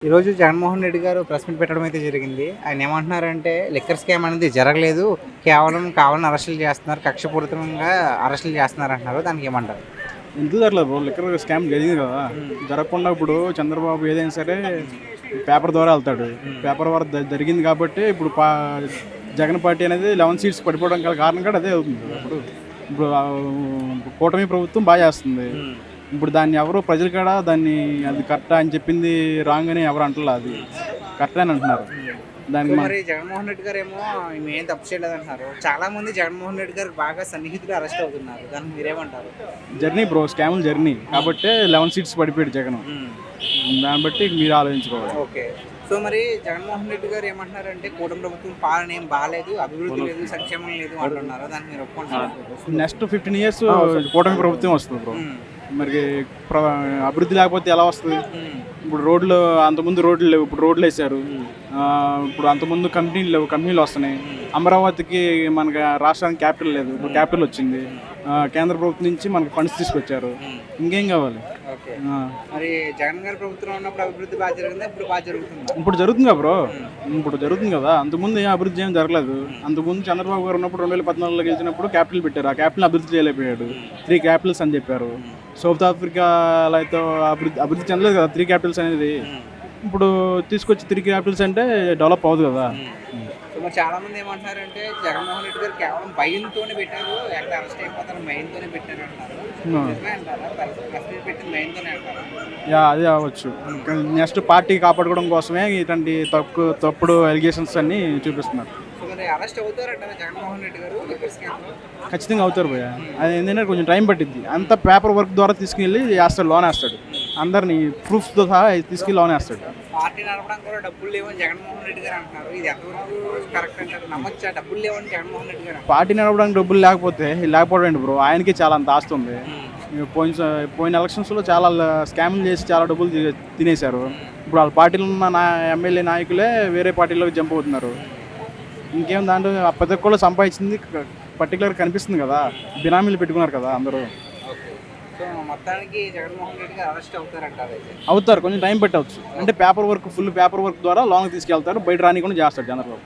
ఈరోజు జగన్మోహన్ రెడ్డి గారు press meet పెట్టడం అయితే జరిగింది. ఆయన ఏమంటున్నారంటే లిక్కర్ స్కామ్ అనేది జరగలేదు. కేవలం కావాలని అరెస్టులు చేస్తున్నారు. కక్షపూరితంగా అరెస్టులు చేస్తున్నారు అంటున్నారు. దానికి ఏమంటారు? ఎందుకు జరగలేదు బ్రో? లిక్కర్ స్కామ్ జరిగింది కదా. జరగకుండా ఇప్పుడు చంద్రబాబు ఏదైనా సరే పేపర్ ద్వారా వెళ్తాడు. పేపర్ ద్వారా జరిగింది కాబట్టి ఇప్పుడు జగన్ పార్టీ అనేది 11 సీట్స్ పడిపోవడం గల కారణం కూడా అదే అవుతుంది. ఇప్పుడు కూటమి ప్రభుత్వం బాగా చేస్తుంది. ఇప్పుడు దాన్ని ఎవరు ప్రజలు కూడా దాన్ని అది కరెక్టా అని చెప్పింది రాంగ్ అని ఎవరు అంటలేదు. అది కరెక్ట్ అని అంటున్నారు. దానికి మరి జగన్మోహన్ రెడ్డి గారు ఏమో ఏం తప్పు చేయలేదు అంటున్నారు. చాలా మంది జగన్మోహన్ రెడ్డి గారు బాగా సన్నిహితులు అరెస్ట్ అవుతున్నారు. దానికి మీరేమంటారు? జర్నీ బ్రో, స్కాములు జర్నీ కాబట్టి 11 సీట్స్ పడిపోయాడు జగన్. దాన్ని బట్టి మీరు ఆలోచించుకోవాలి. ఓకే. సో మరి జగన్మోహన్ రెడ్డి గారు ఏమంటున్నారంటే కూటమి ప్రభుత్వం పాలన ఏం బాగాలేదు, అభివృద్ధి లేదు, సంక్షేమం లేదు అంటున్నారు. దానికి మీరు ఒప్పుకుంటున్నారు? నెక్స్ట్ 15 years కూటమి ప్రభుత్వం వస్తుంది బ్రో. మరి అభివృద్ధి లేకపోతే ఎలా వస్తుంది? ఇప్పుడు రోడ్లు అంతకుముందు రోడ్లు లేవు, ఇప్పుడు రోడ్లు వేసారు. ఇప్పుడు అంతకుముందు కంపెనీలు లేవు, కంపెనీలు వస్తున్నాయి. అమరావతికి మనకి రాష్ట్రానికి క్యాపిటల్ లేదు, ఇప్పుడు క్యాపిటల్ వచ్చింది. కేంద్ర ప్రభుత్వం నుంచి మనకి ఫండ్స్ తీసుకొచ్చారు. ఇంకేం కావాలి? మరి జగన్ గారి ప్రభుత్వం ఉన్నప్పుడు అభివృద్ధి బాగా జరిగిందా? ఇప్పుడు బాగా జరుగుతుంది? ఇప్పుడు జరుగుతుంది బ్రో. ఇప్పుడు జరుగుతుంది కదా. అంతకుముందు ఏం అభివృద్ధి ఏం జరగలేదు. అంతకుముందు చంద్రబాబు గారు ఉన్నప్పుడు 2014లో గెలిచినప్పుడు క్యాపిటల్ పెట్టారు. ఆ క్యాపిటల్ అభివృద్ధి చేయలేకపోయాడు. 3 క్యాపిటల్స్ అని చెప్పారు. సౌత్ ఆఫ్రికాలో అయితే అభివృద్ధి చెందలేదు కదా 3 క్యాపిటల్స్ అనేది. ఇప్పుడు తీసుకొచ్చి 3 క్యాపిటల్స్ అంటే డెవలప్ అవ్వదు కదా. మరి చాలా మంది ఏమంటున్నారంటే జగన్మోహన్ రెడ్డి గారు కేవలం భయంతోనే పెట్టారు, ఎక్కడ అరెస్ట్ అయిపోతారు భయంతోనే పెట్టారు అంటారు. అదే అవ్వచ్చు. నెక్స్ట్ పార్టీ కాపాడుకోవడం కోసమే ఇట్లాంటి తప్పుడు ఎలిగేషన్స్ అన్ని చూపిస్తున్నారు. అరెస్ట్ అవుతారంటారా జగన్మోహన్ రెడ్డి గారు? ఖచ్చితంగా అవుతారు భయ్య. అది ఏంటంటే కొంచెం టైం పట్టింది. అంత పేపర్ వర్క్ ద్వారా తీసుకెళ్ళి వేస్తాడు, లోన్ వేస్తాడు. అందరినీ ప్రూఫ్స్తో సహా తీసుకెళ్ళి లోన్ వేస్తాడు. పార్టీ నడపడానికి కూడా డబ్బులు లేవని జగన్మోహన్ రెడ్డి గారు అంటున్నారు. ఇది ఎంతవరకు కరెక్ట్ అంటారు? నమ్మచ్చా? డబ్బులు లేవని జగన్మోహన్ రెడ్డి గారు పార్టీ నడపడానికి డబ్బులు లేకపోవడం బ్రో. ఆయనకి చాలా అంత ఆస్తి ఉంది. పోయిన ఎలక్షన్స్లో చాలా స్కామ్లు చేసి చాలా డబ్బులు తినేశారు. ఇప్పుడు వాళ్ళ పార్టీలో ఉన్న ఎమ్మెల్యే నాయకులే వేరే పార్టీలోకి జంప్ అవుతున్నారు. ఇంకేం దాంట్లో ప్రతి ఒక్కళ్ళు సంపాదించింది పర్టికులర్ కనిపిస్తుంది కదా. బినామీలు పెట్టుకున్నారు కదా అందరూ. సో మొత్తానికి జగన్మోహన్ రెడ్డి గారు అరెస్ట్ అవుతారంటారు? అవుతారు, కొంచెం టైం పెట్టవచ్చు. అంటే ఫుల్ పేపర్ వర్క్ ద్వారా లోన్కి తీసుకెళ్తారు. బయట రానికుండా చేస్తాడు చంద్రబాబు.